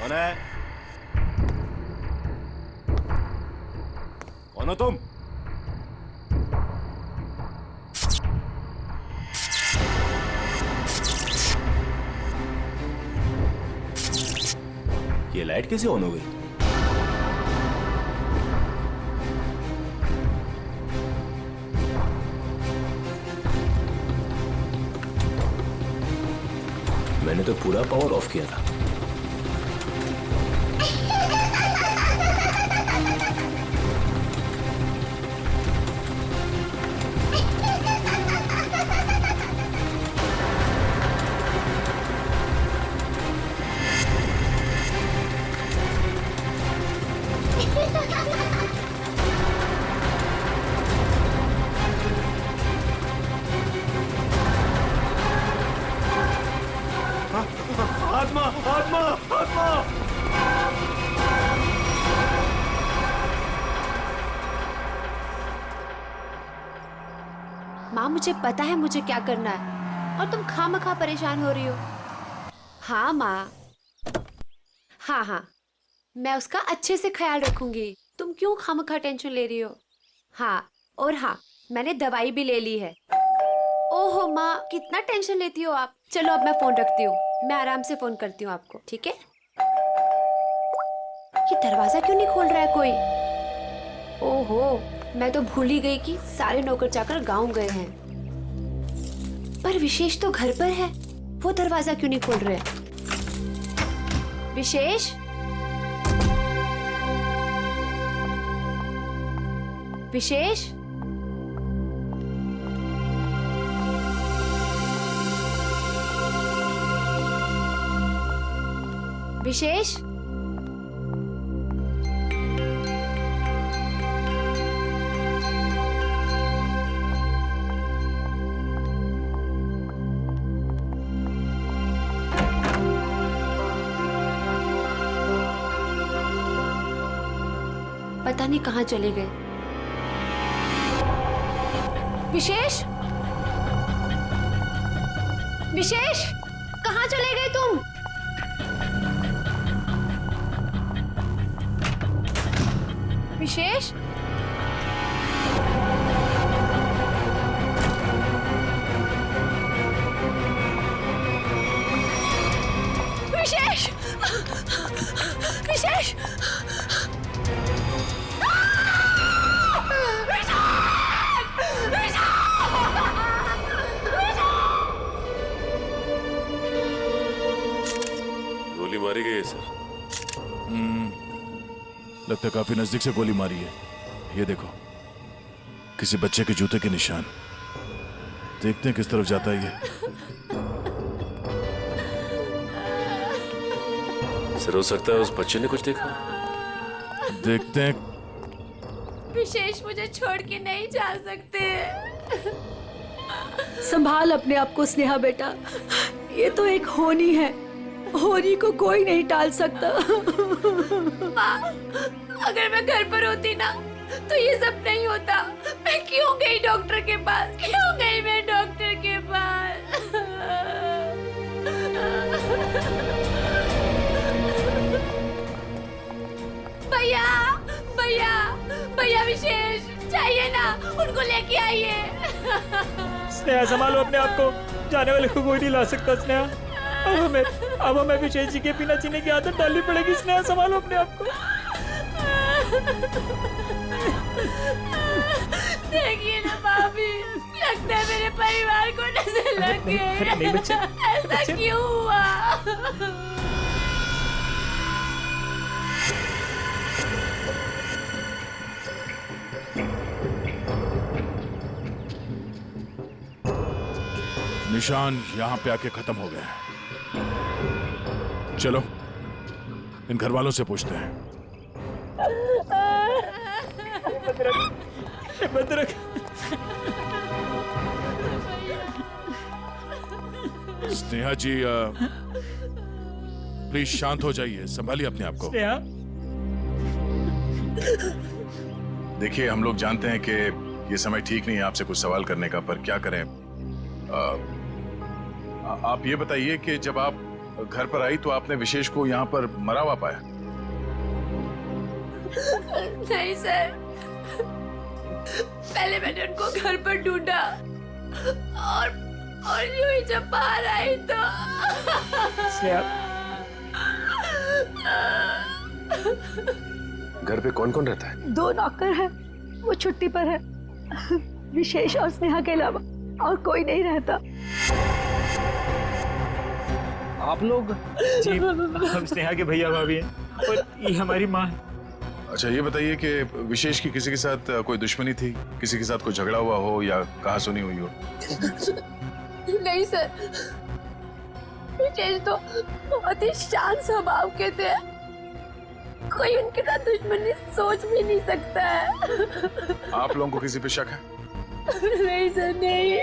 कौन है? कौन हो तुम? ये लाइट कैसे ऑन हो गई? मैंने तो पूरा पावर ऑफ किया था। आत्मा आत्मा आत्मा! माँ, मुझे पता है मुझे क्या करना है और तुम खामखा परेशान हो रही हो। हाँ माँ, हाँ, मैं उसका अच्छे से ख्याल रखूंगी। तुम क्यों खामखा टेंशन ले रही हो? हाँ, और हाँ, मैंने दवाई भी ले ली है। ओहो माँ, कितना टेंशन लेती हो आप। चलो अब मैं फोन रखती हूँ, मैं आराम से फोन करती हूँ आपको, ठीक है? ये दरवाजा क्यों नहीं खोल रहा है कोई? ओहो, मैं तो भूल ही गई कि सारे नौकर चाकर गांव गए हैं। पर विशेष तो घर पर है, वो दरवाजा क्यों नहीं खोल रहे? विशेष, विशेष, विशेष, पता नहीं कहाँ चले गए। विशेष, विशेष, कहाँ चले गए तुम? विशेष, विशेष, विशेष, गोली मारी गई है सर। लगता है काफी नजदीक से गोली मारी है। ये देखो, किसी बच्चे के जूते के निशान। देखते हैं किस तरफ जाता है ये। सर, हो सकता है उस बच्चे ने कुछ देखा। देखते हैं। विशेष, मुझे छोड़ के नहीं जा सकते। संभाल अपने आप को स्नेहा बेटा, ये तो एक होनी है, होनी को कोई नहीं टाल सकता। माँ, अगर मैं घर पर होती ना तो ये सब नहीं होता। मैं क्यों गई डॉक्टर के पास? क्यों गई मैं डॉक्टर के पास? भैया, भैया, भैया विशेष चाहिए ना, उनको लेके आइए। स्नेहा, संभालो अपने आप को, जाने वाले को कोई नहीं ला सकता। स्नेहा, अब हमें विशेष जी के बिना जीने की आदत डालनी पड़ेगी। स्नेहा, संभालो अपने आप को। देखिए ना भाभी, लगता है मेरे परिवार को नजर लग गई। नहीं बच्चे, ऐसा क्यों हुआ? निशान यहां पे आके खत्म हो गए। चलो इन घर वालों से पूछते हैं। भद्रक, स्नेहा जी, प्लीज शांत हो जाइए, संभालिए अपने आप को। स्नेहा, देखिए, हम लोग जानते हैं कि ये समय ठीक नहीं है आपसे कुछ सवाल करने का, पर क्या करें। आप ये बताइए कि जब आप घर पर आई तो आपने विशेष को यहाँ पर मरा हुआ पाया? नहीं सर, पहले मैंने उनको घर पर ढूंढा और यूं ही जब बाहर आई तो स्नेहा, घर पे कौन कौन रहता है? 2 नौकर है, वो छुट्टी पर है। विशेष और स्नेहा के अलावा और कोई नहीं रहता। आप लोग? जी, हम स्नेहा के भैया भाभी हैं और ये हमारी माँ है। अच्छा ये बताइए कि विशेष की किसी के साथ कोई दुश्मनी थी, किसी के साथ कोई झगड़ा हुआ हो या कहा सुनी हुई हो? नहीं सर, विशेष तो बहुत ही शांत स्वभाव के थे, कोई उनके साथ दुश्मनी सोच भी नहीं सकता है। आप लोगों को किसी पे शक है? नहीं सर, नहीं।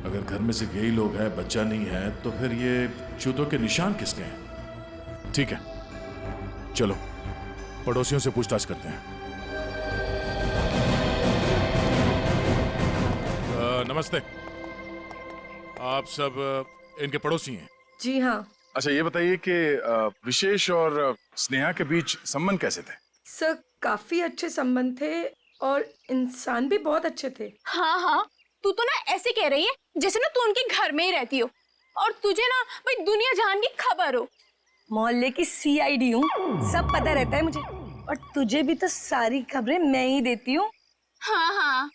अगर घर में सिर्फ यही लोग हैं, बच्चा नहीं है, तो फिर ये जूतों के निशान किसके हैं? ठीक है, चलो पड़ोसियों से पूछताछ करते हैं। नमस्ते, आप सब इनके पड़ोसी हैं? जी हाँ अच्छा ये बताइए कि विशेष और स्नेहा के बीच संबंध कैसे थे? सर, काफी अच्छे संबंध थे और इंसान भी बहुत अच्छे थे। हाँ हाँ, तू तो ना ऐसे कह रही है जैसे ना तू उनके घर में ही रहती हो और तुझे ना भाई दुनिया जहान की खबर हो। मोहल्ले की CID हूँ, सब पता रहता है मुझे, और तुझे भी तो सारी खबरें मैं ही देती हूँ। हाँ हाँ।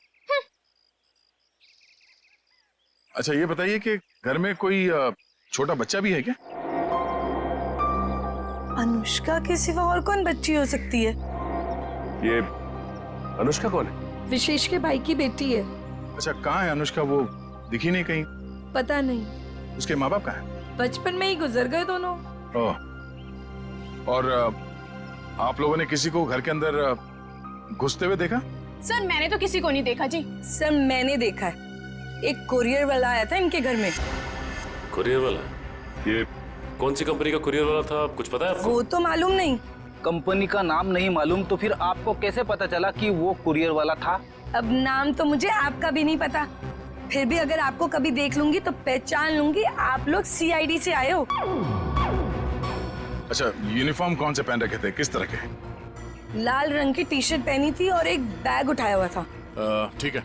अच्छा ये बताइए कि घर में कोई छोटा बच्चा भी है क्या? अनुष्का के सिवा और कौन बच्ची हो सकती है? ये अनुष्का कौन है? विशेष के भाई की बेटी है। अच्छा कहाँ है अनुष्का? वो दिखी नहीं कहीं। पता नहीं, उसके माँ बाप कहाँ हैं? बचपन में ही गुजर गए दोनों। ओह, और आप लोगों ने किसी को घर के अंदर घुसते हुए देखा? सर मैंने तो किसी को नहीं देखा जी। सर मैंने देखा है, एक कुरियर वाला आया था इनके घर में। कुरियर वाला? ये कौन सी कंपनी का कुरियर वाला था, कुछ पता है आपको? वो तो मालूम नहीं। कंपनी का नाम नहीं मालूम तो फिर आपको कैसे पता चला कि वो कुरियर वाला था? अब नाम तो मुझे आपका भी नहीं पता, फिर भी अगर आपको कभी देख लूंगी तो पहचान लूंगी आप लोग CID से आए हो। अच्छा यूनिफॉर्म कौन से पहन रखे थे, किस तरह के? लाल रंग की टी-शर्ट पहनी थी और एक बैग उठाया हुआ था। ठीक है,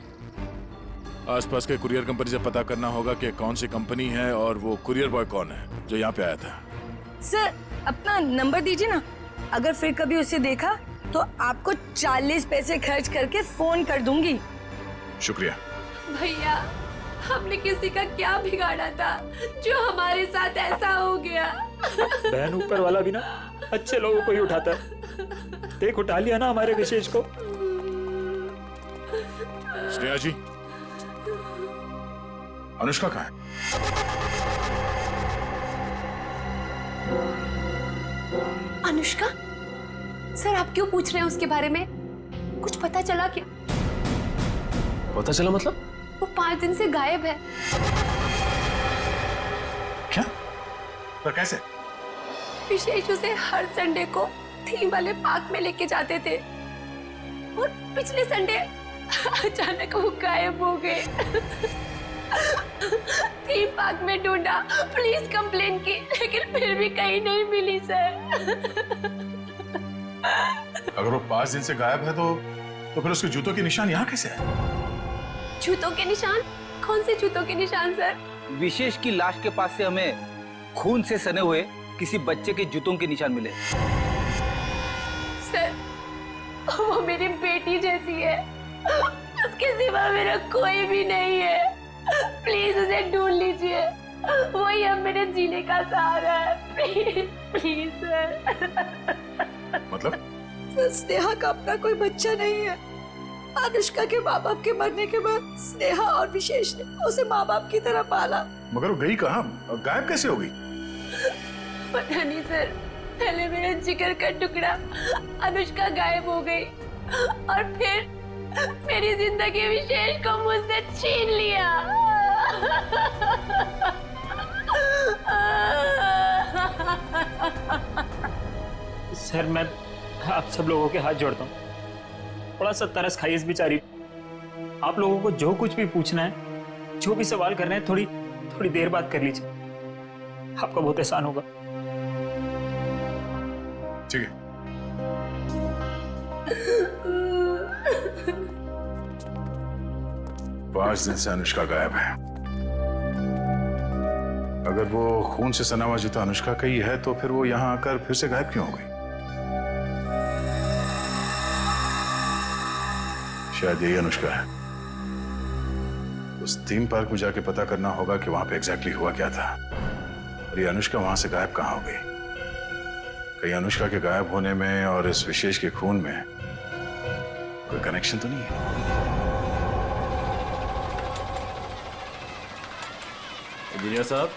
आसपास के कुरियर कंपनी से पता करना होगा कि कौन सी कंपनी है और वो कुरियर बॉय कौन है जो यहाँ पे आया था। सर अपना नंबर दीजिए ना, अगर फिर कभी उसे देखा तो आपको 40 पैसे खर्च करके फोन कर दूंगी। शुक्रिया। भैया, हमने किसी का क्या बिगाड़ा था जो हमारे साथ ऐसा हो गया? बहन, ऊपर वाला भी ना अच्छे लोगों को ही उठाता है। देख उठा लिया ना हमारे विशेष को। स्नेहा जी, अनुष्का कहाँ है? अनुष्का? सर आप क्यों पूछ रहे हैं उसके बारे में? कुछ पता चला क्या? पता चला मतलब? वो 5 दिन से गायब है। क्या? पर कैसे? विशेष उसे हर संडे को थीम वाले पार्क में लेके जाते थे और पिछले संडे अचानक वो गायब हो गए। थीम पार्क में ढूंढा, पुलिस कंप्लेन की, लेकिन फिर भी कहीं नहीं मिली सर। अगर वो 5 दिन से गायब है तो फिर उसके जूतों के निशान यहाँ कैसे है? जूतों के निशान? कौन से जूतों के निशान सर? विशेष की लाश के पास से हमें खून से सने हुए किसी बच्चे के जूतों के निशान मिले। सर वो मेरी बेटी जैसी है, उसके सिवा मेरा कोई भी नहीं है। प्लीज उसे ढूंढ लीजिए, वही अब मेरे जीने का सहारा है। Please please sir. मतलब? स्नेहा का अपना कोई बच्चा नहीं है। अनुष्का के माँ बाप के मरने के बाद स्नेहा और विशेष ने उसे माँ बाप की तरह पाला। मगर वो गई कहाँ? गायब कैसे हो गई? पता नहीं सर, पहले मेरे जिगर का टुकड़ा अनुष्का गायब हो गई और फिर मेरी जिंदगी विशेष को मुझसे छीन लिया। सर मैं आप सब लोगों के हाथ जोड़ता हूँ, थोड़ा सा तरस खाइए इस बेचारी। आप लोगों को जो कुछ भी पूछना है, जो भी सवाल करना है, थोड़ी देर बाद कर लीजिए, आपका बहुत एहसान होगा। ठीक है। 5 दिन से अनुष्का गायब है। अगर वो खून से सना हुआ जूता अनुष्का का ही है तो फिर वो यहां आकर फिर से गायब क्यों हो गई? शायद यही अनुष्का है। उस थीम पार्क में जाके पता करना होगा कि वहां पे एग्जैक्टली हुआ क्या था और ये अनुष्का वहां से गायब कहां हो गई। कहीं अनुष्का के गायब होने में और इस विशेष के खून में कोई कनेक्शन तो नहीं है? इंजीनियर साहब।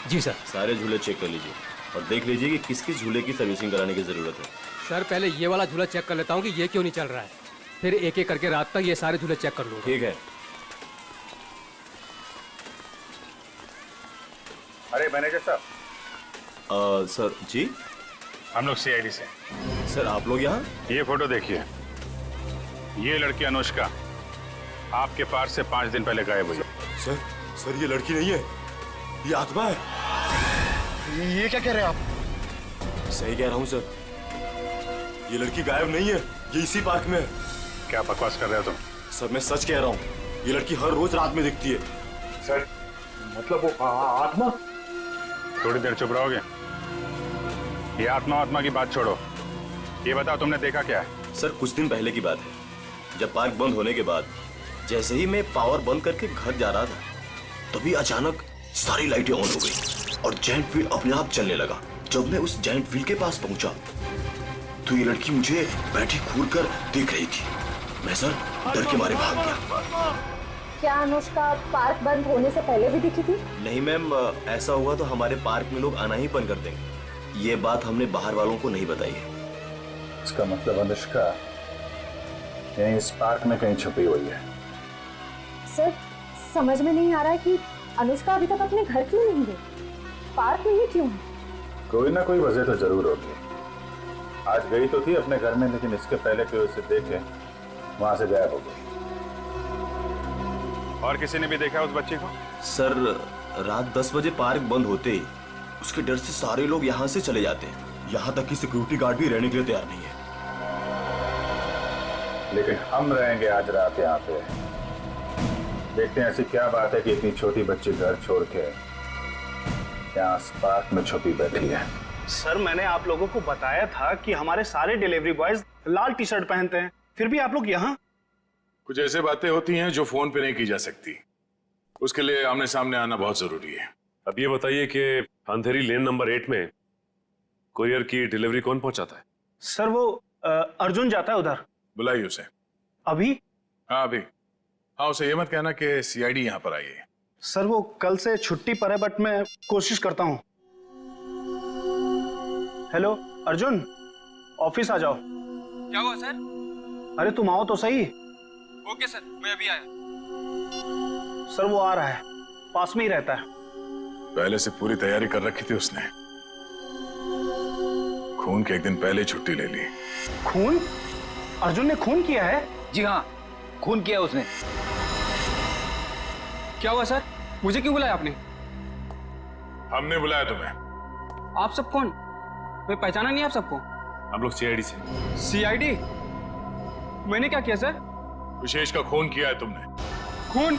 जी सर। सारे झूले चेक कर लीजिए और देख लीजिए कि किस किस झूले की सर्विसिंग कराने की जरूरत है। सर पहले ये वाला झूला चेक कर लेता हूँ कि ये क्यों नहीं चल रहा है, फिर एक एक करके रात तक ये सारे झूले चेक कर लूँगा। ठीक है। अरे मैनेजर साहब। सर जी। हम लोग सीआईडी से। सर आप लोग यहाँ? ये फोटो देखिए, ये लड़की अनुष्का आपके पार्क से 5 दिन पहले गायब हुई। सर ये लड़की नहीं है, ये आत्मा है। ये क्या कह रहे हैं आप? सही कह रहा हूँ सर, ये लड़की गायब नहीं है, ये इसी पार्क में है। क्या बकवास कर रहे हो तुम? सर मैं सच कह रहा हूँ, ये लड़की हर रोज रात में दिखती है। सर मतलब वो आत्मा? थोड़ी देर चुप रहोगे? ये आत्मा की बात छोड़ो, ये बताओ तुमने देखा क्या है? सर कुछ दिन पहले की बात है, जब पार्क बंद होने के बाद जैसे ही मैं पावर बंद करके घर जा रहा था, तभी अचानक सारी लाइटें ऑन हो गई और जायंट व्हील अपने आप चलने लगा। जब मैं उस जायंट व्हील के पास पहुंचा तो ये लड़की मुझे बैठी घूर कर देख रही थी। मैं सर डर के मारे भाग गया। क्या अनुष्का पार्क बंद होने से पहले भी दिखी थी? नहीं मैम, ऐसा हुआ तो हमारे पार्क में लोग आना ही बंद कर देंगे। ये बात हमने बाहर वालों को नहीं बताई है। इसका मतलब अनुष्का यहीं इस पार्क में कहीं छुपी हुई है। सर समझ में नहीं आ रहा है कि अनुष्का अभी तक अपने घर क्यों नहीं गई, पार्क में ही क्यों है? कोई ना कोई वजह तो जरूर होगी। आज गई तो थी अपने घर में, लेकिन इसके पहले कि उसे देखे वहां से गायब हो गई। और किसी ने भी देखा उस बच्ची को? सर रात 10 बजे पार्क बंद होते ही उसके डर से सारे लोग यहाँ से चले जाते हैं। यहाँ तक कि सिक्योरिटी गार्ड भी रहने के लिए तैयार नहीं है। लेकिन हम रहेंगे आज रात यहाँ पे। देखते हैं ऐसी क्या बात है कि इतनी छोटी बच्ची घर छोड़ के यहाँ पार्क में छुपी बैठी है। सर मैंने आप लोगों को बताया था कि हमारे सारे डिलीवरी बॉयज लाल टी शर्ट पहनते हैं, फिर भी आप लोग यहाँ? कुछ ऐसे बातें होती हैं जो फोन पे नहीं की जा सकती, उसके लिए आमने सामने आना बहुत जरूरी है। अब ये बताइए कि अंधेरी लेन नंबर 8 में कुरियर की डिलीवरी कौन पहुंचाता है? सर वो अर्जुन जाता है उधर। बुलाइए उसे। अभी? हाँ अभी। हाँ उसे ये मत कहना कि सीआईडी यहाँ पर आई है। सर वो कल से छुट्टी पर है, बट मैं कोशिश करता हूँ। हेलो अर्जुन, ऑफिस आ जाओ। क्या हुआ सर? अरे तुम आओ तो सही। ओके सर, मैं अभी आया। सर वो आ रहा है, पास में ही रहता है। पहले से पूरी तैयारी कर रखी थी उसने। खून के एक दिन पहले छुट्टी ले ली। खून? अर्जुन ने खून किया है? जी हाँ, खून किया उसने। क्या हुआ सर? मुझे क्यों बुलाया आपने? हमने बुलाया तुम्हें। आप सब कौन? मैं पहचाना नहीं आप सबको। हम लोग सीआईडी से। सीआईडी? मैंने क्या किया सर? विशेष का खून किया है तुमने। खून?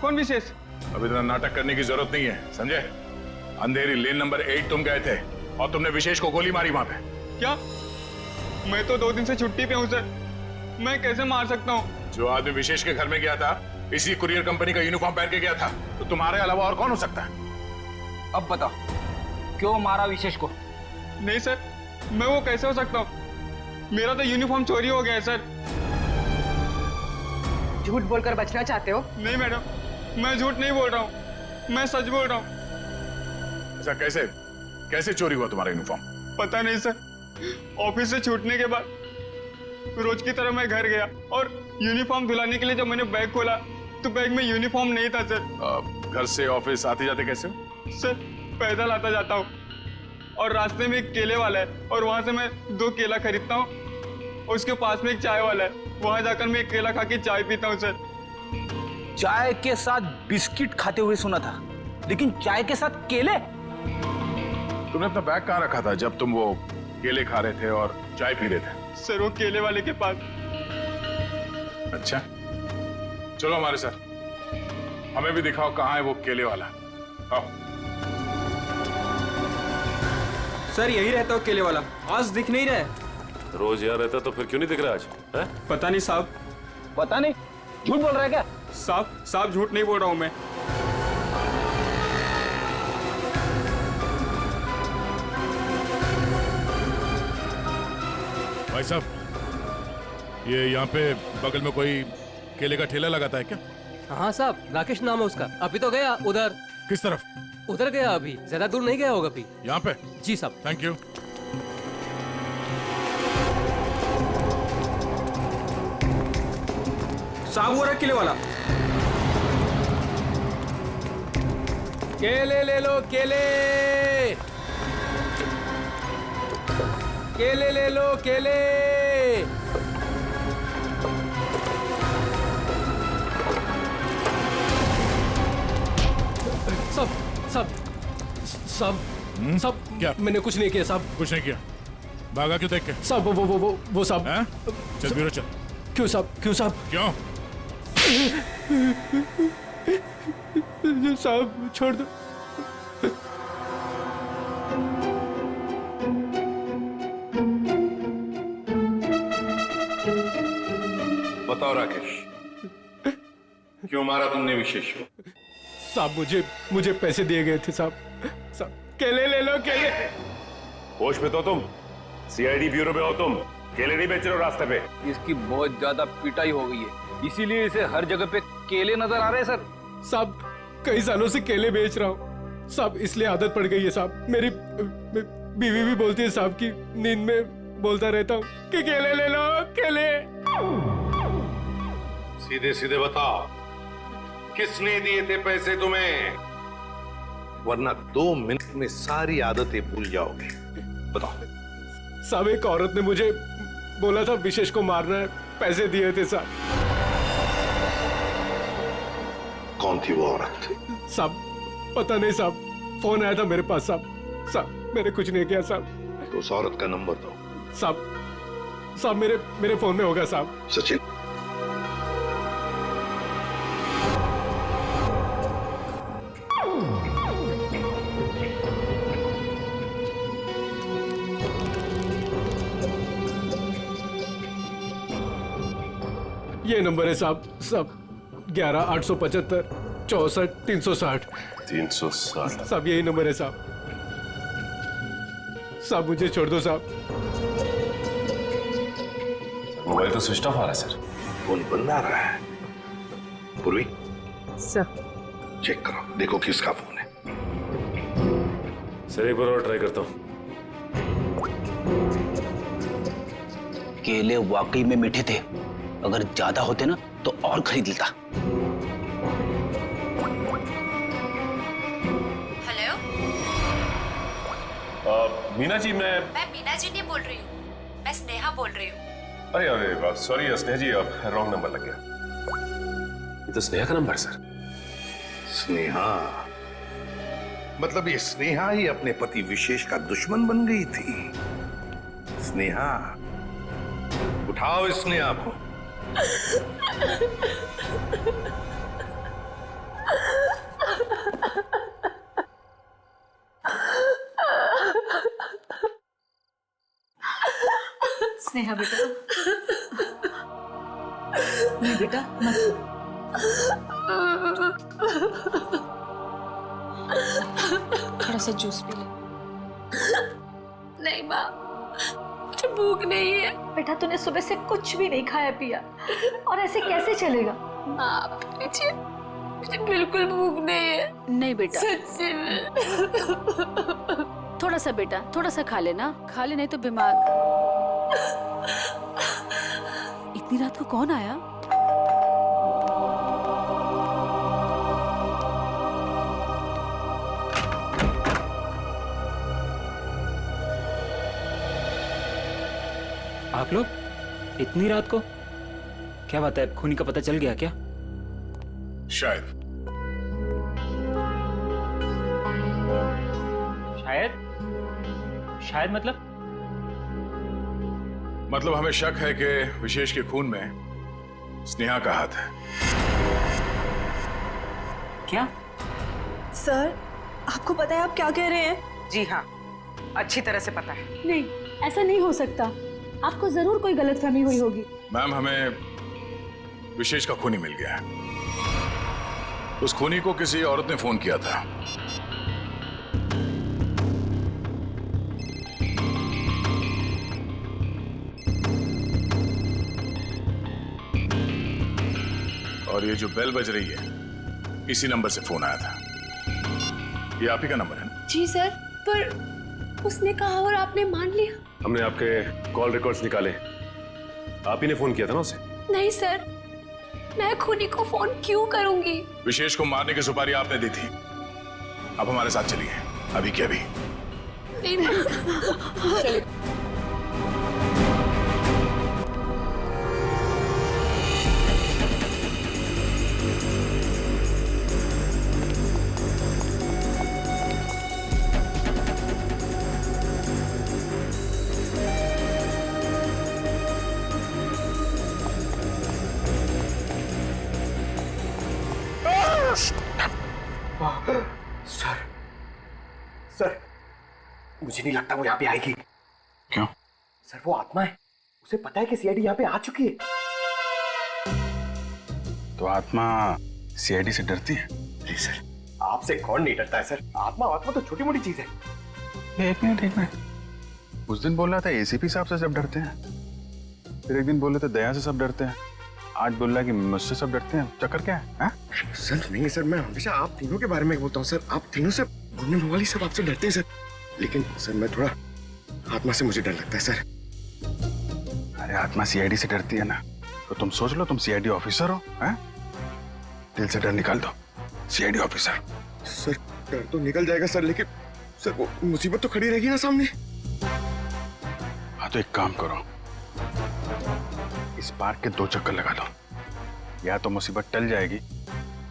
कौन विशेष? अब इतना नाटक करने की जरूरत नहीं है, समझे? अंधेरी लेन नंबर 8 तुम गए थे और तुमने विशेष को गोली मारी वहां पे। क्या? मैं तो 2 दिन से छुट्टी पे हूँ सर, मैं कैसे मार सकता हूँ? जो आदमी विशेष के घर में गया था इसी कुरियर कंपनी का यूनिफॉर्म पहन के गया था, तो तुम्हारे अलावा और कौन हो सकता है? अब बताओ क्यों मारा विशेष को? नहीं सर, मैं वो कैसे हो सकता हूँ? मेरा तो यूनिफॉर्म चोरी हो गया है सर। झूठ बोलकर बचना चाहते हो? नहीं मैडम, मैं झूठ नहीं बोल रहा हूँ, मैं सच बोल रहा हूँ। ऐसा कैसे चोरी हुआ तुम्हारा यूनिफॉर्म? पता नहीं सर, ऑफिस से छूटने के बाद रोज की तरह मैं घर गया और यूनिफॉर्म धुलाने के लिए जब मैंने बैग खोला तो बैग में यूनिफॉर्म नहीं था सर। घर से ऑफिस आते जाते कैसे हो? सर पैदल आता जाता हूँ और रास्ते में एक केले वाला है और वहां से मैं 2 केला खरीदता हूँ, उसके पास में एक चाय वाला है, वहां जाकर मैं एक केला खा के चाय पीता हूँ सर। चाय के साथ बिस्किट खाते हुए सुना था, लेकिन चाय के साथ केले? तुमने अपना बैग कहाँ रखा था जब तुम वो केले खा रहे थे और चाय पी रहे थे? सर वो केले वाले के पास। अच्छा, चलो हमारे साथ, हमें भी दिखाओ कहाँ है वो केले वाला। आओ। सर यही रहता हो केले वाला, आज दिख नहीं रहा है। रोज यहाँ रहता तो फिर क्यों नहीं दिख रहा आज? है? पता नहीं साहब। पता नहीं, झूठ बोल रहा है क्या? साहब झूठ नहीं बोल रहा हूँ मैं। भाई साहब, ये यहाँ पे बगल में कोई केले का ठेला लगाता है क्या? हाँ साहब, राकेश नाम है उसका। अभी तो गया उधर। किस तरफ? उधर गया, अभी ज्यादा दूर नहीं गया होगा अभी। यहाँ पे? जी साहब। Thank you. साहब वो रहा केले वाला। केले ले लो, केले केले ले लो, केले। सब क्या? मैंने कुछ नहीं किया साहब। कुछ नहीं किया? भागा क्यों देख के? साहब वो साहब। हैं? चल बीरो चल। क्यों साहब? क्यों? साहब छोड़ दो। बताओ राकेश, क्यों मारा तुमने विशेष को? साहब मुझे पैसे दिए गए थे साहब। केले ले लो, केले। होश में तो तुम? सीआईडी ब्यूरो में हो तुम? केले नहीं बेच रहे हो रास्ते पे? इसकी बहुत ज्यादा पिटाई हो गई है, इसीलिए इसे हर जगह पे केले नजर आ रहे हैं सर। साहब कई सालों से केले बेच रहा हूँ साहब, इसलिए आदत पड़ गई है साहब। मेरी बीवी भी बोलती है साहब की नींद में बोलता रहता हूँ कि केले ले लो, केले। सीधे सीधे बताओ, किसने दिए थे पैसे तुम्हें? वरना 2 मिनट में सारी आदतें भूल जाओगे। बताओ। साहब एक औरत ने मुझे बोला था विशेष को मारना है, पैसे दिए थे साहब। कौन थी वो औरत? साहब पता नहीं साहब, फोन आया था मेरे पास साहब। मैंने कुछ नहीं किया साहब। तो उस औरत का नंबर दो। साहब मेरे फोन में होगा साहब। सचिन, ये नंबर है साहब 11-875 64 360। 360? साहब यही नंबर है साहब। मुझे छोड़ दो साहब। मोबाइल तो स्विच ऑफ आ रहा है सर। फोन बंद आ रहा है। पूर्वी सर चेक करो, देखो किसका फोन है। सर एक बार और ट्राई करता हूँ। केले वाकई में मीठे थे, अगर ज्यादा होते ना तो और खरीद लेता। हेलो, मीना जी, मैं मीना जी नहीं बोल रही हूँ, मैं स्नेहा बोल रही हूँ। अरे सॉरी स्नेहा जी, अब रॉन्ग नंबर लग गया। ये तो स्नेहा का नंबर है सर। स्नेहा? मतलब ये स्नेहा ही अपने पति विशेष का दुश्मन बन गई थी। स्नेहा, उठाओ इस स्नेहा को। स्नेहा बेटा, नहीं बेटा मत। थोड़ा सा जूस पी ले। नहीं माँ, मुझे भूख नहीं है। बेटा तूने सुबह से कुछ भी नहीं खाया पिया, और ऐसे कैसे चलेगा? माँ मुझे बिल्कुल भूख नहीं है। नहीं बेटा, सच्ची में। थोड़ा सा बेटा, थोड़ा सा खा लेना, खा ले नहीं तो बीमार। इतनी रात को कौन आया? आप लोग इतनी रात को? क्या बात है, खूनी का पता चल गया क्या? शायद। शायद मतलब हमें शक है कि विशेष के खून में स्नेहा का हाथ है। क्या? सर, आपको पता है आप क्या कह रहे हैं? जी हाँ, अच्छी तरह से पता है। नहीं, ऐसा नहीं हो सकता। आपको जरूर कोई गलतफहमी हुई होगी। मैम, हमें विशेष का खूनी मिल गया है। उस खूनी को किसी औरत ने फोन किया था। और ये जो बेल बज रही है, इसी नंबर से फोन आया था। ये आप ही का नंबर है ना? जी सर, पर उसने कहा और आपने मान लिया। हमने आपके कॉल रिकॉर्ड्स निकाले, आप ही ने फोन किया था ना उसे? नहीं सर, मैं खूनी को फोन क्यों करूंगी? विशेष को मारने की सुपारी आपने दी थी। अब हमारे साथ चलिए, अभी के अभी। नहीं। सर, मुझे नहीं लगता वो यहाँ पे आएगी। क्यों? सर, वो आत्मा है। उसे पता है कि सीआईडी यहाँ पे आ चुकी है। तो आत्मा सीआईडी से डरती है? नहीं सर, आपसे कौन नहीं डरता है सर। आत्मा तो छोटी मोटी चीज है। एक मिनट। उस दिन बोल रहा था एसीपी साहब से सब डरते हैं, फिर एक दिन बोल रहे थे दया से सब डरते हैं, आज बोल रहा है कि मुझसे सब डरते हैं। चक्कर क्या है? सर नहीं सर, मैं हमेशा आप तीनों के बारे में बोलता हूँ सर। आप तीनों से घूमने वाली सब आपसे डरते हैं सर। लेकिन सर, मैं थोड़ा आत्मा से मुझे डर लगता है सर। अरे आत्मा सीआईडी से डरती है ना, तो तुम सोच लो तुम सीआईडी ऑफिसर हो, हैं? दिल से डर निकाल दो, सीआईडी ऑफिसर। सर, डर तो निकल जाएगा सर, लेकिन सर वो मुसीबत तो खड़ी रहेगी ना सामने। हाँ, तो एक काम करो, इस पार्क के 2 चक्कर लगा लो। या तो मुसीबत टल जाएगी,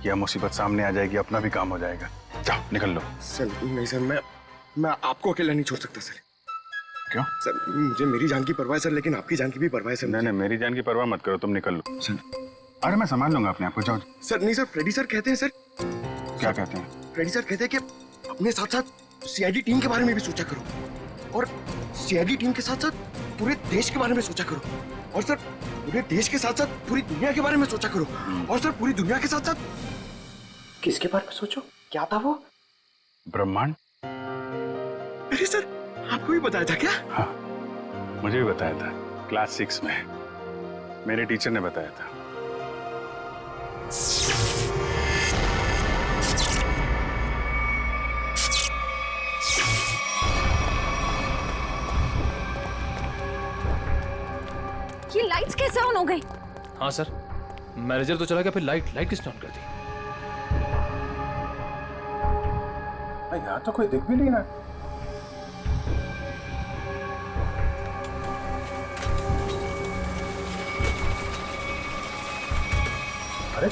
या मुसीबत सामने आ जाएगी, अपना भी काम हो जाएगा। जाओ, निकल लो। सर नहीं सर, मैं आपको अकेला नहीं छोड़ सकता सर। क्यों? सर, मुझे मेरी जान की परवाह है सर, लेकिन आपकी जान की भी परवाह है सर। नहीं, मेरी जान की परवाह मत करो, तुम निकल लो सर। अरे मैं संभाल लूंगा अपने आप को, जाओ। सर नहीं सर, फ्रेडी सर कहते हैं सर। क्या कहते हैं? फ्रेडी सर कहते हैं कि अपने साथ साथ सीआईडी टीम के बारे में भी सोचा करो, और सीआईडी टीम के साथ साथ पूरे देश के बारे में सोचा करो, और सर पूरे देश के साथ साथ पूरी दुनिया के बारे में सोचा करो, और सर पूरी दुनिया के साथ साथ किसके बारे में सोचो? क्या था वो? ब्रह्मांड। अरे सर, आपको भी बताया था क्या? हाँ, मुझे भी बताया था, क्लास 6 में मेरे टीचर ने बताया था। ये लाइट्स कैसे ऑन हो गई? हाँ सर, मैनेजर तो चला गया, फिर लाइट किसने ऑन कर दी? यहाँ तो कोई दिख भी नहीं रहा। अरे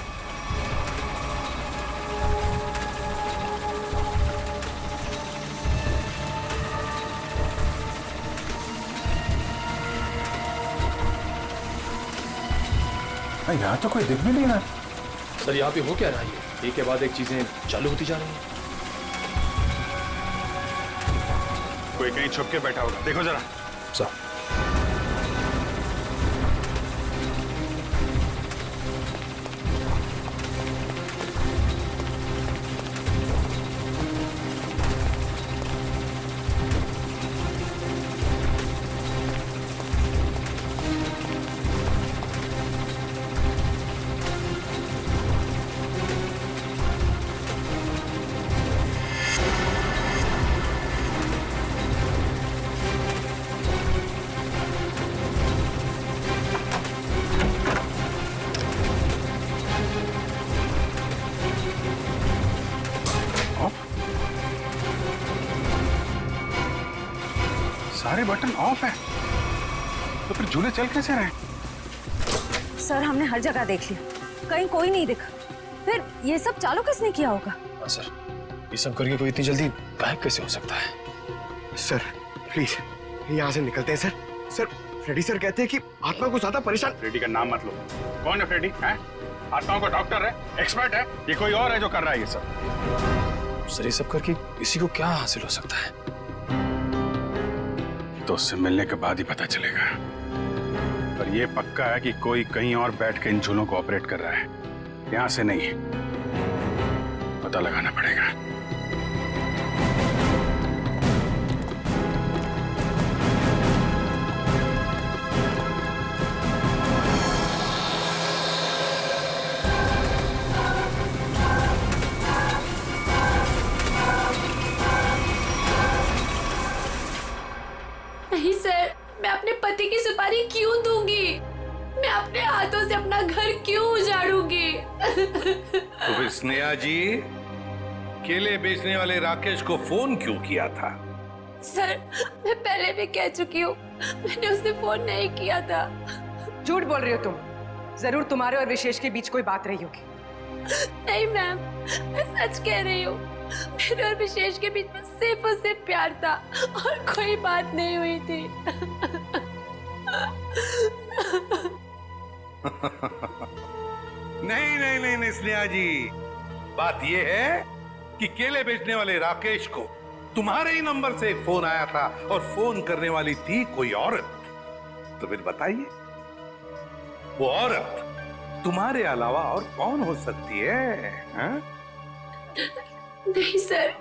यहाँ तो कोई दिख भी नहीं रहा। सर, यहाँ पे हो क्या रहा है? एक के बाद एक चीजें चालू होती जा रही हैं। कोई कहीं छुप के बैठा होगा, देखो जरा। सर, सारे बटन ऑफ है, तो फिर झूले चल कैसे रहे? सर, हमने हर जगह देख लिया, कहीं कोई नहीं दिखा। फिर ये सब चालू किसने किया होगा? हाँ सर, ये सब करके कोई इतनी जल्दी गायब कैसे हो सकता है? सर प्लीज यहाँ से निकलते हैं सर। सर फ्रेडी सर कहते हैं कि आत्मा को ज्यादा परेशान। फ्रेडी का नाम मत लो। कौन है फ्रेडी? हैं? आत्माओं का डॉक्टर है, एक्सपर्ट है, ये कोई और है जो कर रहा है ये सब? सर ये सब करके किसी को क्या हासिल हो सकता है? तो उससे मिलने के बाद ही पता चलेगा। पर ये पक्का है कि कोई कहीं और बैठ के इन झूलों को ऑपरेट कर रहा है, यहां से नहीं। पता लगाना पड़ेगा। नहीं सर, मैं अपने पति की सुपारी क्यों दूंगी? मैं अपने हाथों से अपना घर क्यों उजाड़ूंगी? तो फिर स्नेहा जी केले बेचने वाले राकेश को फोन क्यों किया था? सर मैं पहले भी कह चुकी हूँ, मैंने उसे फोन नहीं किया था। झूठ बोल रही हो तुम। जरूर तुम्हारे और विशेष के बीच कोई बात रही होगी। नहीं मैम, मैं सच कह रही हूँ। मेरे और विशेष के बीच में सिर्फ और सिर्फ प्यार था और कोई बात नहीं हुई थी। नहीं नहीं नहीं नहीं स्नेहा जी, बात यह है कि केले बेचने वाले राकेश को तुम्हारे ही नंबर से एक फोन आया था और फोन करने वाली थी कोई औरत। तो फिर बताइए वो औरत तुम्हारे अलावा और कौन हो सकती है? हाँ? नहीं सर,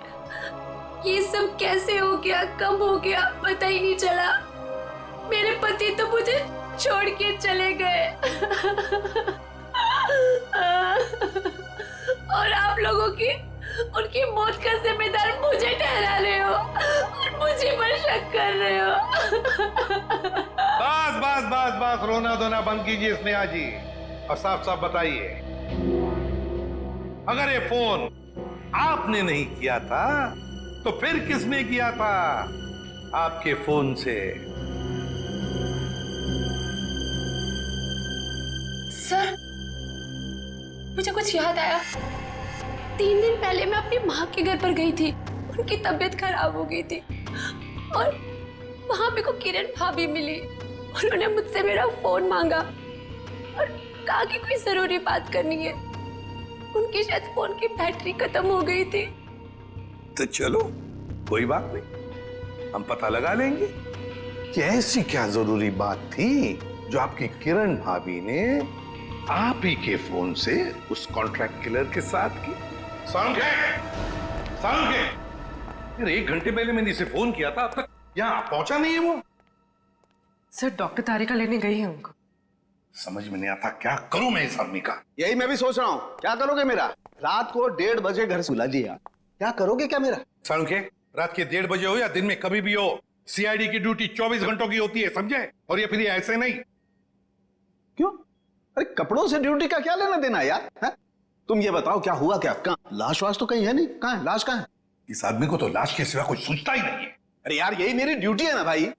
ये सब कैसे हो गया, कब हो गया, पता ही नहीं चला। मेरे पति तो मुझे छोड़ के चले गए और आप लोगों की उनकी मौत का जिम्मेदार मुझे ठहरा रहे हो और मुझे पर शक कर रहे हो। बस बस बस बस, रोना धोना बंद कीजिए स्नेहा जी और साफ साफ बताइए, अगर ये फोन आपने नहीं किया था तो फिर किसने किया था आपके फोन से? सर मुझे कुछ याद आया। 3 दिन पहले मैं अपनी माँ के घर पर गई थी, उनकी तबीयत खराब हो गई थी और वहां मेरे को किरण भाभी मिली। उन्होंने मुझसे मेरा फोन मांगा और कहा कि कोई जरूरी बात करनी है। उनकी शायद फोन की बैटरी खत्म हो गई थी। तो चलो कोई बात नहीं, हम पता लगा लेंगे कि ऐसी क्या जरूरी बात थी जो आपकी किरण भाभी ने आप ही के फोन से उस कॉन्ट्रैक्ट किलर के साथ की। साउंड यार 1 घंटे पहले मैंने इसे फोन किया था, अब तक यहाँ पहुंचा नहीं है वो। सर डॉक्टर तारिका लेने गई है उनको। समझ में नहीं आता क्या करूं मैं इस आदमी का। यही मैं भी सोच रहा हूँ, क्या करोगे मेरा? रात को 1:30 बजे घर सुला दिया, क्या करोगे क्या मेरा? साउंड के रात के 1:30 बजे हो या दिन में कभी भी हो, सीआईडी की ड्यूटी 24 घंटों की होती है, समझे? और ये फिर ये ऐसे नहीं। क्यों? अरे कपड़ों से ड्यूटी का क्या लेना देना यार? है? तुम ये बताओ क्या हुआ क्या? कहाँ लाश वाश तो कहीं है नहीं, कहाँ है लाश? कहाँ है? इस आदमी को तो लाश के सिवा कुछ सोचता ही नहीं है। अरे यार यही मेरी ड्यूटी है ना भाई।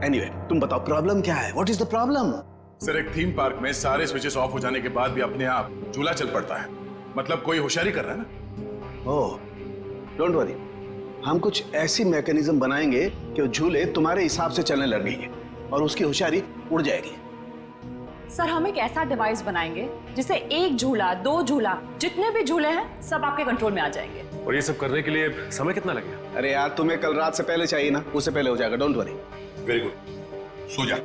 एनीवे, तुम बताओ प्रॉब्लम क्या है? What is the problem? Sir एक थीम पार्क में सारे स्विचेस ऑफ हो जाने के बाद भी अपने आप झूला चल पड़ता है, मतलब कोई होशियारी कर रहा है ना। ओह डोंट वरी, हम कुछ ऐसी मैकेनिज्म बनाएंगे कि वो झूले तुम्हारे हिसाब से चलने लगेंगे और उसकी होशियारी उड़ जाएगी। सर हम एक ऐसा डिवाइस बनाएंगे जिसे 1 झूला 2 झूला जितने भी झूले हैं सब आपके कंट्रोल में आ जाएंगे। और ये सब करने के लिए समय कितना लगेगा? अरे यार तुम्हें कल रात से पहले चाहिए ना, उससे पहले हो जाएगा, डोंट वरी। वेरी गुड, सो जा।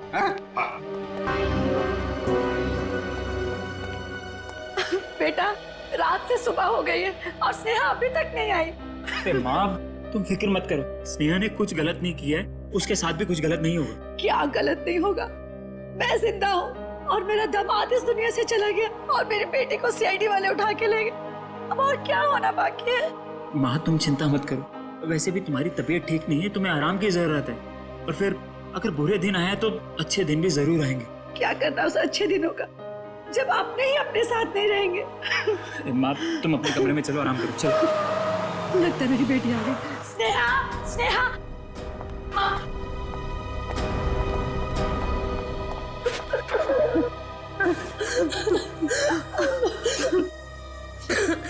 बेटा रात से सुबह हो गई है और स्नेहा अभी तक नहीं आई। अरे माँ तुम फिक्र मत करो, स्नेहा ने कुछ गलत नहीं किया है, उसके साथ भी कुछ गलत नहीं होगा। क्या गलत नहीं होगा? मैं जिंदा हूँ और मेरा दामाद इस दुनिया से चला गया और मेरे बेटे को सीआईडी वाले उठा के ले गए। अब और क्या होना बाकी है? माँ तुम चिंता मत करो, वैसे भी तुम्हारी तबीयत ठीक नहीं है, तुम्हें आराम की जरूरत है। और फिर अगर बुरे दिन आए तो अच्छे दिन भी जरूर आएंगे। क्या करना उस अच्छे दिनों का जब आपने ही अपने साथ नहीं रहेंगे। माँ तुम अपने कमरे में चलो, आराम करो, चलो। लगता है मेरी बेटी आ गई। स्नेहा, स्नेहा, माँ।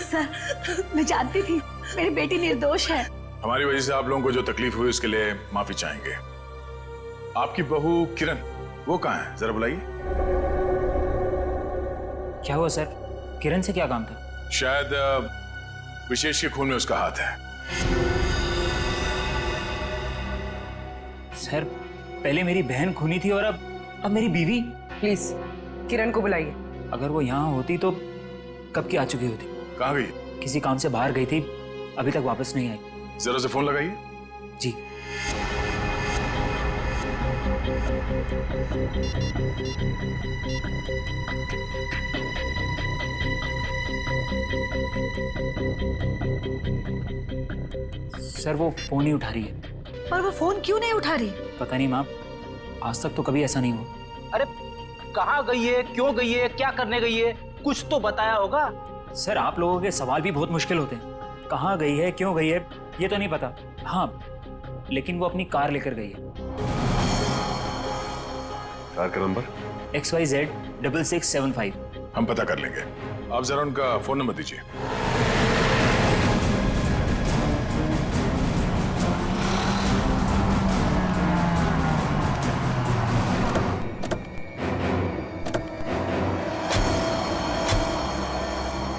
सर, मैं जानती थी मेरी बेटी निर्दोष है। हमारी वजह से आप लोगों को जो तकलीफ हुई उसके लिए माफी चाहेंगे। आपकी बहू किरण, वो कहाँ है? जरा बुलाइए। क्या हुआ सर? किरण से क्या काम था? शायद विशेष के खून में उसका हाथ है। सर, पहले मेरी बहन खूनी थी और अब मेरी बीवी। प्लीज किरण को बुलाइए। अगर वो यहाँ होती तो कब की आ चुकी होती। कहाँ गई? किसी काम से बाहर गई थी, अभी तक वापस नहीं आई। जरा से फोन लगाइए। जी। सर, वो फोन नहीं उठा रही है। पर वो फोन क्यों नहीं उठा रही? पता नहीं मैम, आज तक तो कभी ऐसा नहीं हुआ। अरे कहाँ गई है, क्यों गई है, क्या करने गई है, कुछ तो बताया होगा। सर, आप लोगों के सवाल भी बहुत मुश्किल होते हैं। कहाँ गई है, क्यों गई है, ये तो नहीं पता। हाँ, लेकिन वो अपनी कार लेकर गई है। कार का नंबर? XYZ 6675। हम पता कर लेंगे। आप जरा उनका फोन नंबर दीजिए।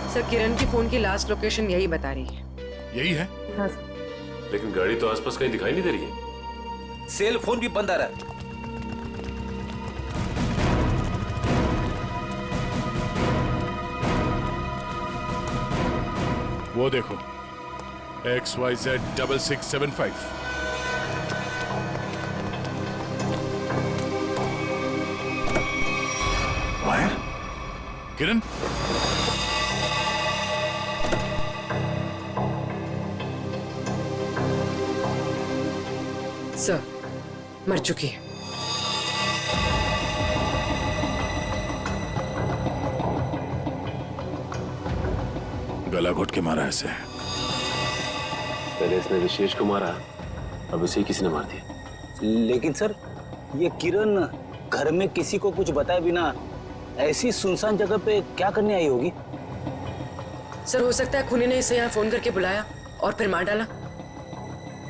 सर, किरण की फोन की लास्ट लोकेशन यही बता रही है। यही है? हाँ सर। लेकिन गाड़ी तो आसपास कहीं दिखाई नहीं दे रही है। सेल फोन भी बंद आ रहा है। वो देखो, XYZ 6675। वायर? किरण? सर, मर चुकी है। गला घोट के मारा ऐसे। पहले इसने विशेष को मारा, अब इसे किसी ने मार दिया। लेकिन सर, ये किरण घर में किसी को कुछ बताए बिना ऐसी सुनसान जगह पे क्या करने आई होगी? सर, हो सकता है खूनी ने इसे यहाँ फोन करके बुलाया और फिर मार डाला।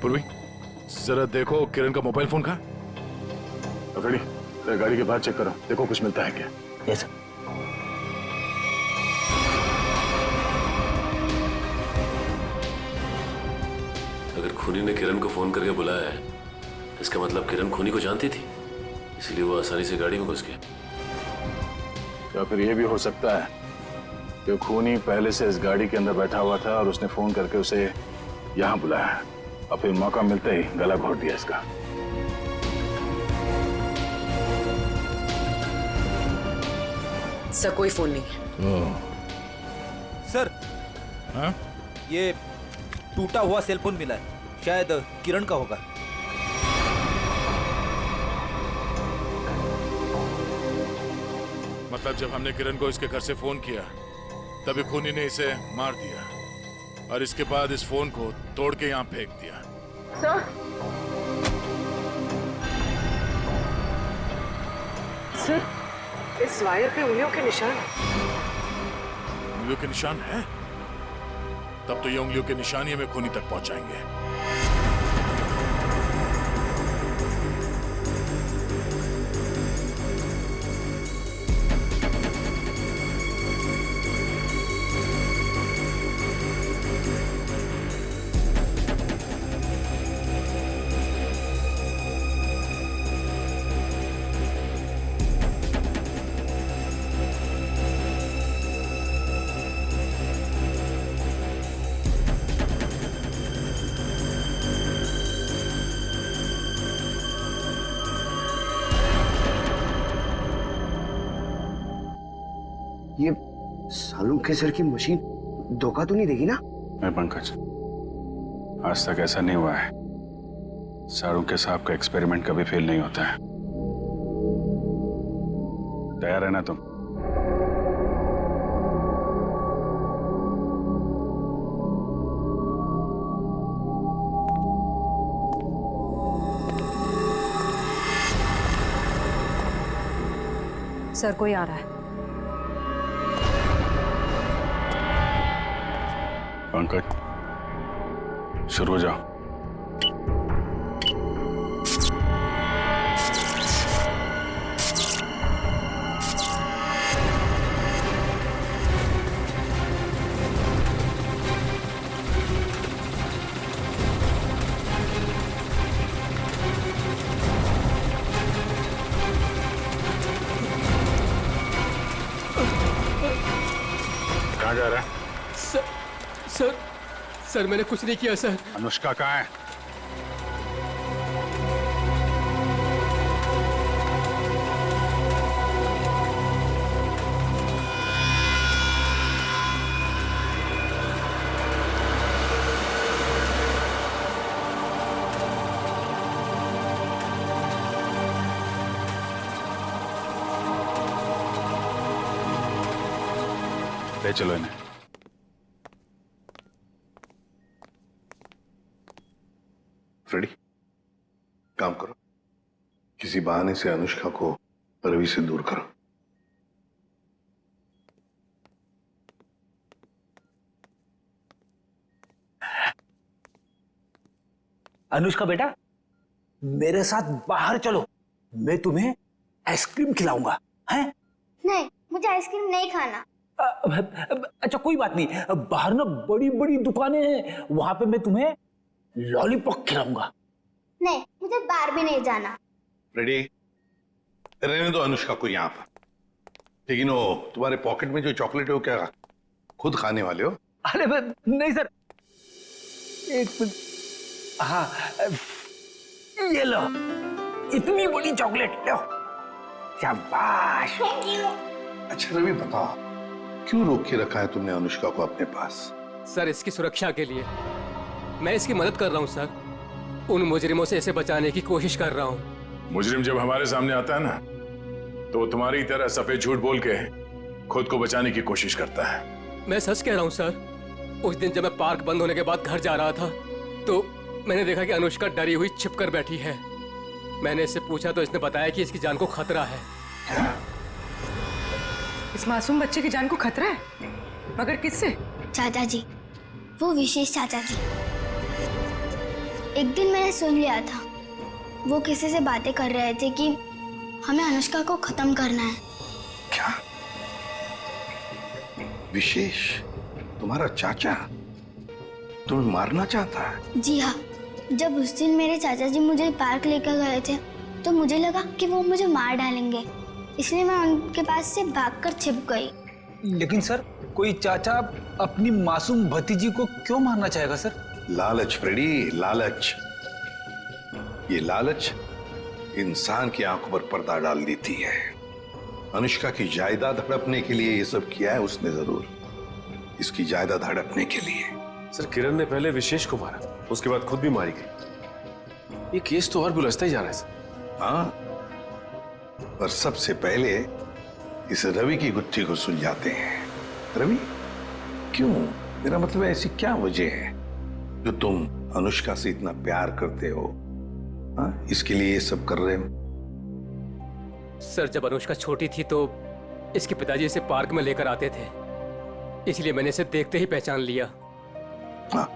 पूर्वी, जरा देखो किरण का मोबाइल फोन कहाँ? अकड़ी, गाड़ी के बाहर चेक करो, देखो कुछ मिलता है क्या। Yes sir. अगर खूनी ने किरण को फोन करके बुलाया है, इसका मतलब किरण खूनी को जानती थी, इसलिए वो आसानी से गाड़ी में घुस गया। या फिर ये भी हो सकता है कि खूनी पहले से इस गाड़ी के अंदर बैठा हुआ था और उसने फोन करके उसे यहाँ बुलाया और फिर मौका मिलते ही गला घोट दिया इसका। सर, कोई फोन नहीं है। सर, हाँ? ये टूटा हुआ सेल फोन मिला है, शायद किरण का होगा। मतलब जब हमने किरण को इसके घर से फोन किया तभी खूनी ने इसे मार दिया और इसके बाद इस फोन को तोड़ के यहाँ फेंक दिया। सर, इस वायर पे उंगलियों के निशान। उंगलियों के निशान है? तब तो ये उंगलियों के निशान ही हमें खूनी तक पहुंचाएंगे। ये सालों के सर की मशीन धोखा तो नहीं देगी ना? मैं पंकज, आज तक ऐसा नहीं हुआ है। सारू के साहब का एक्सपेरिमेंट कभी फेल नहीं होता है। तैयार है ना तुम? सर, कोई आ रहा है। पंकज, शुरू हो जाओ। कहाँ जा रहा है? सर मैंने कुछ नहीं किया सर। अनुष्का कहाँ है? ले चलो इन्हें। फ्रेडी, काम करो, किसी बहाने से अनुष्का को रवि से दूर करो। अनुष्का बेटा, मेरे साथ बाहर चलो, मैं तुम्हें आइसक्रीम खिलाऊंगा। हैं? नहीं, मुझे आइसक्रीम नहीं खाना। अच्छा कोई बात नहीं, बाहर ना बड़ी बड़ी दुकानें हैं, वहां पे मैं तुम्हें लॉलीपॉप खिलाऊंगा। नहीं, मुझे बाहर भी नहीं जाना। रेडी, रहने दो अनुष्का को यहाँ पर। लेकिन वो तुम्हारे पॉकेट में जो चॉकलेट है वो क्या खुद खाने वाले हो? अरे नहीं सर, एक मिनट। हाँ, ये लो, इतनी बड़ी चॉकलेट लो। शाबाश। अच्छा रवि बताओ, क्यों रोक के रखा है तुमने अनुष्का को अपने पास? सर इसकी सुरक्षा के लिए मैं इसकी मदद कर रहा हूँ सर। उन मुजरिमों से इसे बचाने की कोशिश कर रहा हूँ। मुजरिम जब हमारे सामने आता है ना, तो वो तुम्हारी तरह सफेद झूठ बोल के खुद को बचाने की कोशिश करता है। मैं सच कह रहा हूँ सर। उस दिन जब मैं पार्क बंद होने के बाद घर जा रहा था, तो मैंने देखा कि अनुष्का डरी हुई छिपकर बैठी है। मैंने इससे पूछा तो इसने बताया कि इसकी जान को खतरा है। इस मासूम बच्चे की जान को खतरा है? मगर किससे? चाचा जी, वो विशेष चाचा जी। एक दिन मैंने सुन लिया था, वो किसी से बातें कर रहे थे कि हमें अनुष्का को खत्म करना है। क्या? विशेष तुम्हारा चाचा तुम्हें मारना चाहता है? जी हाँ, जब उस दिन मेरे चाचा जी मुझे पार्क लेकर गए थे, तो मुझे लगा कि वो मुझे मार डालेंगे, इसलिए मैं उनके पास से भागकर छिप गई। लेकिन सर, कोई चाचा अपनी मासूम भतीजी को क्यों मारना चाहेगा सर? लालच फ्रेडी, लालच। ये लालच इंसान की आंखों पर पर्दा डाल देती है। अनुष्का की जायदाद हड़पने के लिए ये सब किया है उसने जरूर, इसकी जायदाद हड़पने के लिए। सर किरण ने पहले विशेष को मारा, उसके बाद खुद भी मारी गई। ये केस तो और भी उलझता ही जा रहा है सर। हाँ, और सबसे पहले इस रवि की गुत्थी को सुलझाते हैं। रवि, क्यों? मेरा मतलब है, ऐसी क्या वजह है जो तुम अनुष्का से इतना प्यार करते हो? हाँ, इसके लिए ये सब कर रहे हो? सर जब अनुष्का छोटी थी तो इसके पिताजी इसे पार्क में लेकर आते थे, इसलिए मैंने इसे देखते ही पहचान लिया। हाँ।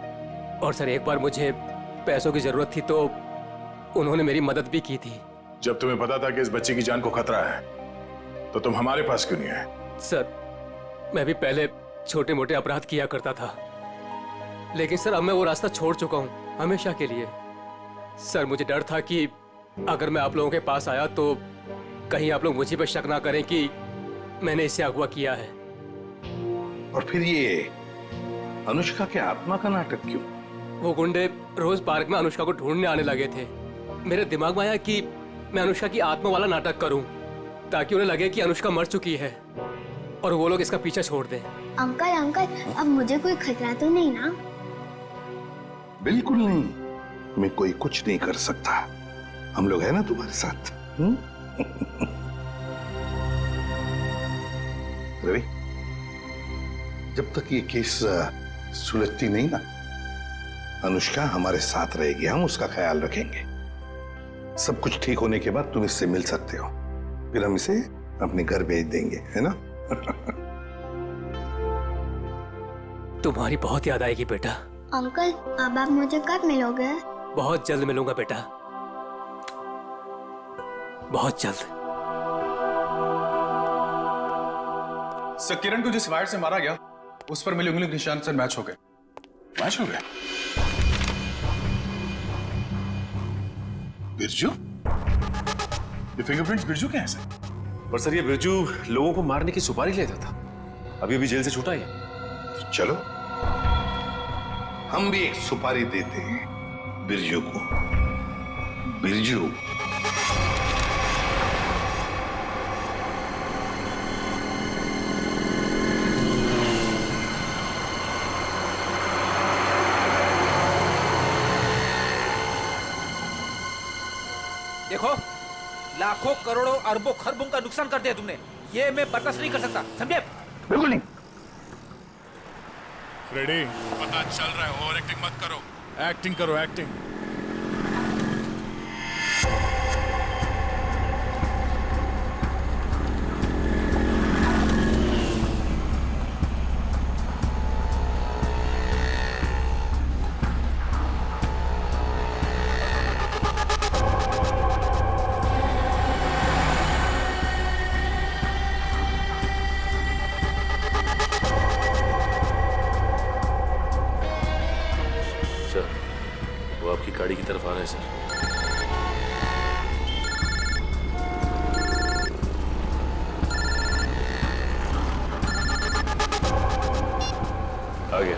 और सर एक बार मुझे पैसों की जरूरत थी तो उन्होंने मेरी मदद भी की थी। जब तुम्हें पता था कि इस बच्चे की जान को खतरा है, तो तुम हमारे पास क्यों नहीं आए? सर मैं भी पहले छोटे मोटे अपराध किया करता था, लेकिन सर अब मैं वो रास्ता छोड़ चुका हूँ हमेशा के लिए। सर मुझे डर था कि अगर मैं आप लोगों के पास आया तो कहीं आप लोग मुझे पर शक ना करें कि मैंने इसे अगवा किया है। और फिर ये अनुष्का के आत्मा का नाटक क्यों? वो गुंडे रोज पार्क में अनुष्का को ढूंढने आने लगे थे। मेरे दिमाग में आया कि मैं अनुष्का की आत्मा वाला नाटक करूं, ताकि उन्हें लगे कि अनुष्का मर चुकी है और वो लोग इसका पीछा छोड़ दें। अंकल अंकल, अब मुझे कोई खतरा तो नहीं ना? बिल्कुल नहीं, तुम्हें कोई कुछ नहीं कर सकता। हम लोग हैं ना तुम्हारे साथ। रवि, जब तक ये केस सुलझती नहीं ना, अनुष्का हमारे साथ रहेगी, हम उसका ख्याल रखेंगे। सब कुछ ठीक होने के बाद तुम इससे मिल सकते हो, फिर हम इसे अपने घर भेज देंगे, है ना? तुम्हारी बहुत याद आएगी बेटा। अंकल अब आप मुझे कब मिलोगे? बहुत जल्द मिलूंगा बेटा, बहुत जल्द। सर किरण को जिस वायर से मारा गया उस पर मिले उंगली के निशान से मैच हो गए। मैच हो गया? बिरजू? ये फिंगरप्रिंट्स बिरजू के हैं सर? पर सर ये बिरजू लोगों को मारने की सुपारी लेता था, अभी अभी जेल से छूटा है। चलो हम भी एक सुपारी देते हैं बिरजू को। बिरजू, देखो, लाखों करोड़ों अरबों खरबों का नुकसान कर दिया तुमने, ये मैं बर्दाश्त नहीं कर सकता, समझे? बिल्कुल नहीं। फ्रेडी, पता चल रहा है, ओवर एक्टिंग मत करो, एक्टिंग करो, एक्टिंग। गाड़ी की तरफ आ रहे हैं सर। आ गया।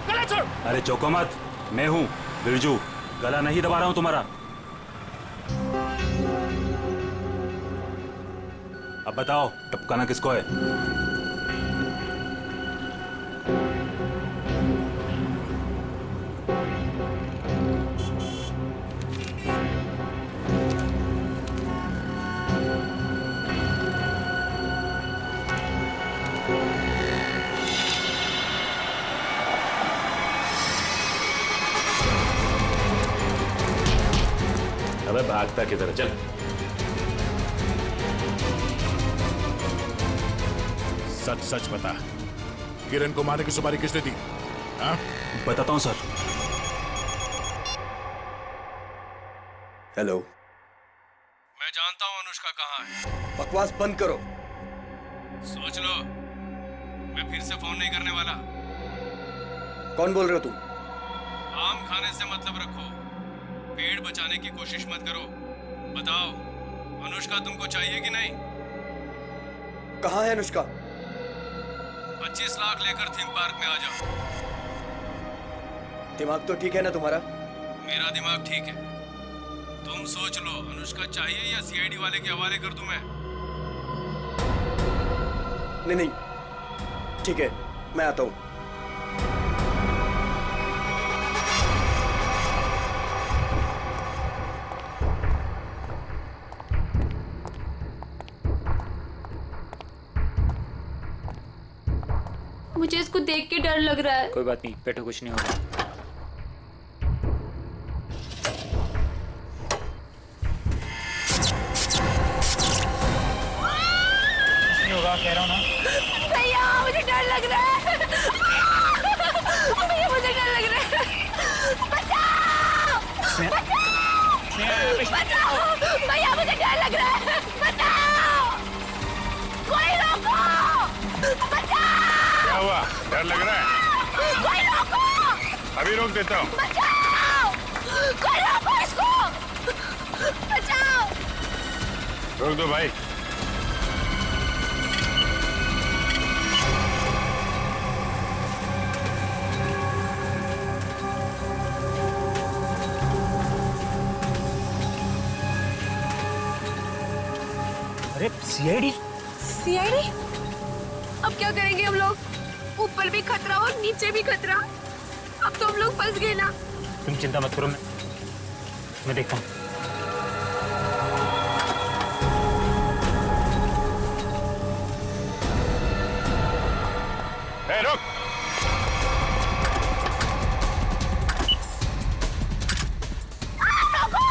गला छोड़। अरे चौको मत, मैं हूं बिरजू, गला नहीं दबा रहा हूं तुम्हारा। अब बताओ टपकाना किसको है? अबे भागता किधर, चल। सच सच बता, किरण को मारने की सुपारी किसने दी? हाँ? बताता हूं सर। हेलो, मैं जानता हूं अनुष्का कहाँ है। बकवास बंद करो। सोच लो, मैं फिर से फोन नहीं करने वाला। कौन बोल रहे हो तुम? आम खाने से मतलब रखो, पेड़ बचाने की कोशिश मत करो। बताओ, अनुष्का तुमको चाहिए कि नहीं? कहाँ है अनुष्का? 25 लाख लेकर थीम पार्क में आ जाओ। दिमाग तो ठीक है ना तुम्हारा? मेरा दिमाग ठीक है। तुम सोच लो, अनुष्का चाहिए या सीआईडी वाले के हवाले कर दूं मैं? नहीं, ठीक है, मैं आता हूं। मुझे इसको देख के डर लग रहा है। कोई बात नहीं, बैठो, कुछ नहीं होगा। कुछ नहीं होगा, कह रहा हूँ ना। भैया मुझे डर लग रहा है। भैया मुझे डर लग रहा है। बचाओ! बचाओ! भैया मुझे डर लग रहा है। बचाओ! कोई रोको! बचाओ! क्या हुआ? डर लग रहा है? कोई रोको! अभी रोक देता हूँ। बचाओ! कोई रोको इसको! बचाओ! रोक दो भाई। अरे सीआईडी? सीआईडी? अब क्या करेंगे हम लोग? ऊपर भी खतरा और नीचे भी खतरा। अब तो हम लोग फंस गए ना। तुम चिंता मत करो, मैं देखता हूँ। रुक। रोको!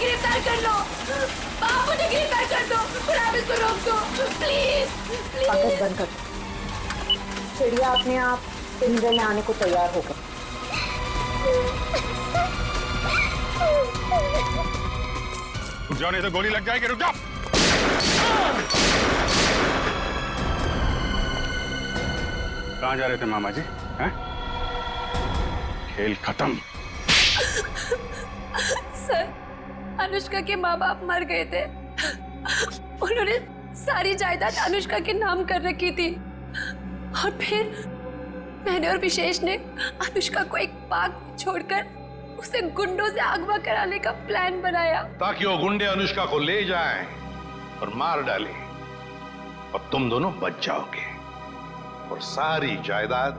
गिरफ्तार कर लो। आप मुझे गिरफ्तार कर दो और आप इसको रोक दो प्लीज पंकज बंद कर। चिड़िया अपने आप पिंजरे में आने को तैयार हो गई। रुक जाओ नहीं तो गोली लग जाएगी। रुक जाओ। कहाँ जा रहे थे मामा जी? हैं? खेल खत्म। सर, अनुष्का के माँ बाप मर गए थे। उन्होंने सारी जायदाद अनुष्का के नाम कर रखी थी और फिर मैंने और विशेष ने अनुष्का को एक पार्क में छोड़कर उसे गुंडों से अगवा कराने का प्लान बनाया ताकि वो गुंडे अनुष्का को ले जाएं और मार डालें और तुम दोनों बच जाओगे और सारी जायदाद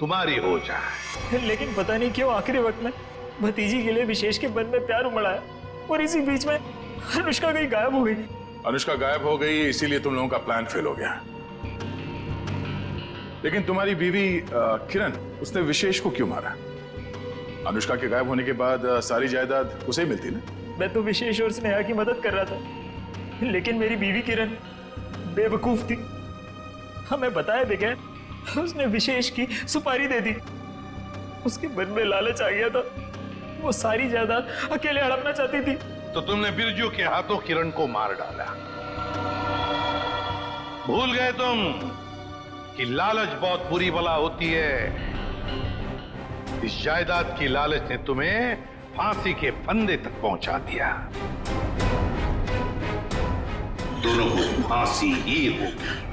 तुम्हारी हो जाए। लेकिन पता नहीं क्यों आखिरी वक्त में भतीजी के लिए विशेष के मन में प्यार उमड़ा और इसी बीच में अनुष्का कहीं गायब हो गई। अनुष्का गायब हो गई इसीलिए तुम लोगों का प्लान फेल हो गया। लेकिन तुम्हारी बीवी किरण, उसने विशेष को क्यों मारा? अनुष्का के गायब होने के बाद सारी जायदाद उसे ही मिलती ना। मैं तो विशेष और स्नेहा की मदद कर रहा था, लेकिन मेरी बीवी किरण बेवकूफ थी। हमें बताया बगैर उसने विशेष की सुपारी दे दी। उसके मन में लालच आ गया था, वो सारी जायदाद अकेले हड़पना चाहती थी। तो तुमने बिरजू के हाथों किरण को मार डाला। भूल गए तुम कि लालच बहुत बुरी बला होती है। इस जायदाद की लालच ने तुम्हें फांसी के फंदे तक पहुंचा दिया। दोनों को फांसी ही होगी।